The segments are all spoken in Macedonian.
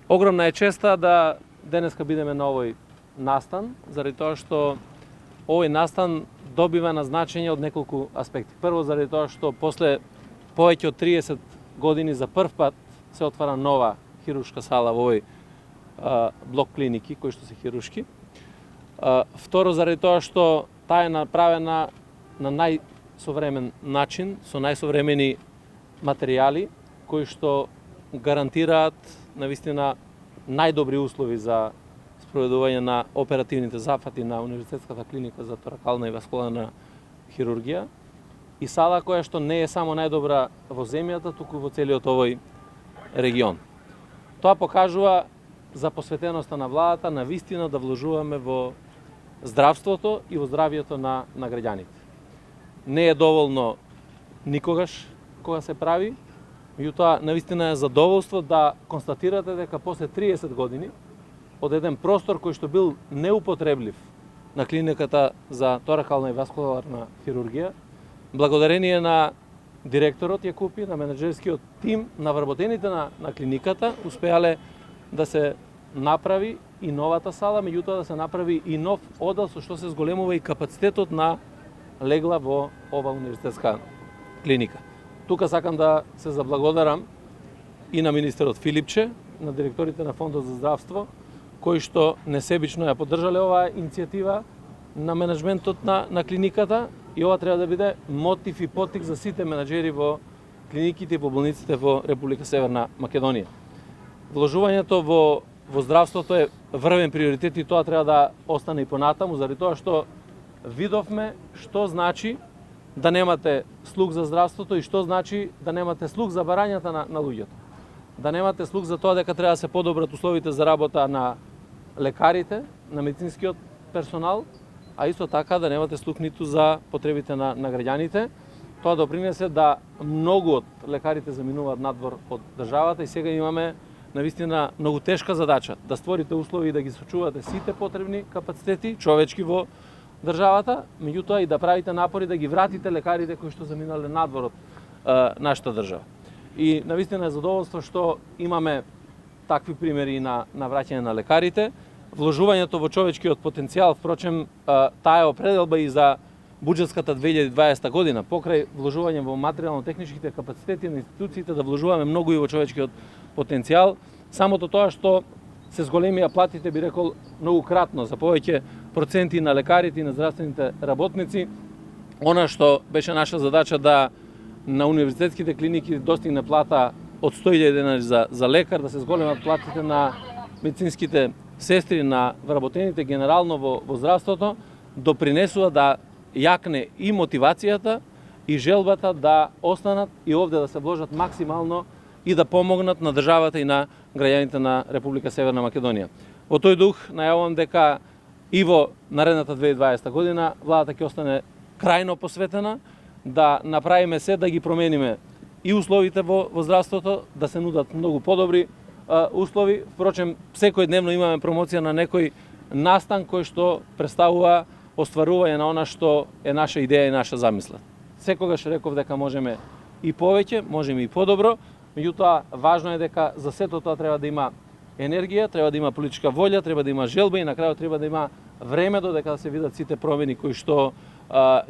Огромна е честа да денеска бидеме на овој настан, заради тоа што овој настан добива на значење од неколку аспекти. Прво, заради тоа што после повеќе од 30 години за прв пат се отвара нова хируршка сала во овој блок клиники кои што се хируршки. Второ, заради тоа што таа е направена на најсовремен начин, со најсовремени материјали кои што гарантираат навистина најдобри услови за спроведување на оперативните зафати на Универзитетската клиника за торакална и васкуларна хирургија и сала која што не е само најдобра во земјата, туку во целиот овој регион. Тоа покажува за посветеноста на владата на вистина да вложуваме во здравството и во здравието на граѓаните. Не е доволно никогаш кога се прави, меѓутоа навистина е задоволство да констатирате дека после 30 години од еден простор кој што бил неупотреблив на клиниката за торакална и васкуларна хирургија, благодарение на директорот ја купи, на менаџерскиот тим, на вработените на клиниката, успеале да се направи и новата сала, меѓутоа да се направи и нов одел со што се зголемува и капацитетот на легла во ова универзитетска клиника. Тука сакам да се заблагодарам и на министерот Филипче, на директорите на Фондот за здравство, кои што несебично ја поддржале оваа иницијатива на менеджментот на клиниката и ова треба да биде мотив и поттик за сите менаџери во клиниките и во болниците во Република Северна Македонија. Вложувањето во здравството е врвен приоритет и тоа треба да остане и понатаму, заради тоа што видовме што значи да немате слух за здравството и што значи да немате слух за барањата на луѓето. Да немате слух за тоа дека треба да се подобрат условите за работа на лекарите, на медицинскиот персонал, а исто така да немате слух ниту за потребите на граѓаните. Тоа допринесе да многу од лекарите заминуваат надвор од државата и сега имаме навистина многу тешка задача да створите услови и да ги сочувате сите потребни капацитети човечки во државата, меѓутоа и да правите напори да ги вратите лекарите кои што заминале надвор од нашата држава. И навистина е задоволство што имаме такви примери на враќање на лекарите. Вложувањето во човечкиот потенцијал, впрочем, таа е определба и за буџетската 2020 година, покрај вложување во материјално-техничките капацитети на институциите, да вложуваме многу и во човечкиот потенцијал. Самото тоа што се зголемија платите, би рекол, многу кратно за повеќе проценти на лекарите и на здравствените работници. Она што беше наша задача да на универзитетските клиники достигне плата од 100.000 денари за лекар, да се зголемат платите на медицинските сестри, на вработените генерално во здравството, допринесува да јакне и мотивацијата и желбата да останат и овде да се вложат максимално и да помогнат на државата и на граѓаните на Република Северна Македонија. Во тој дух најавувам дека и во наредната 2020 година владата ќе остане крајно посветена да направиме се да ги промениме и условите во здравството, да се нудат многу подобри услови. Впрочем, секојдневно имаме промоција на некој настан кој што представува остварување на она што е наша идеја и наша замисла. Секогаш реков дека можеме и повеќе, можеме и подобро, меѓутоа важно е дека за сето тоа треба да има енергија, треба да има политичка волја, треба да има желба и на крајот треба да има време додека да се видат сите промени кои што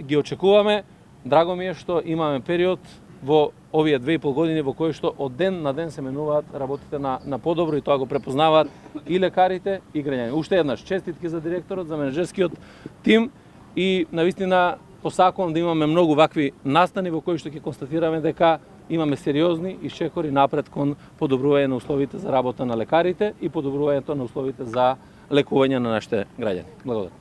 ги очекуваме. Драго ми е што имаме период во овие 2,5 години во кои што од ден на ден се менуваат работите на подобро и тоа го препознаваат и лекарите и граѓаните. Уште еднаш честитки за директорот, за менаџерскиот тим и навистина посакувам да имаме многу вакви настани во кои што ќе констатираме дека имаме сериозни исчекори напред кон подобрување на условите за работа на лекарите и подобрувањето на условите за лекување на нашите граѓани. Благодарам.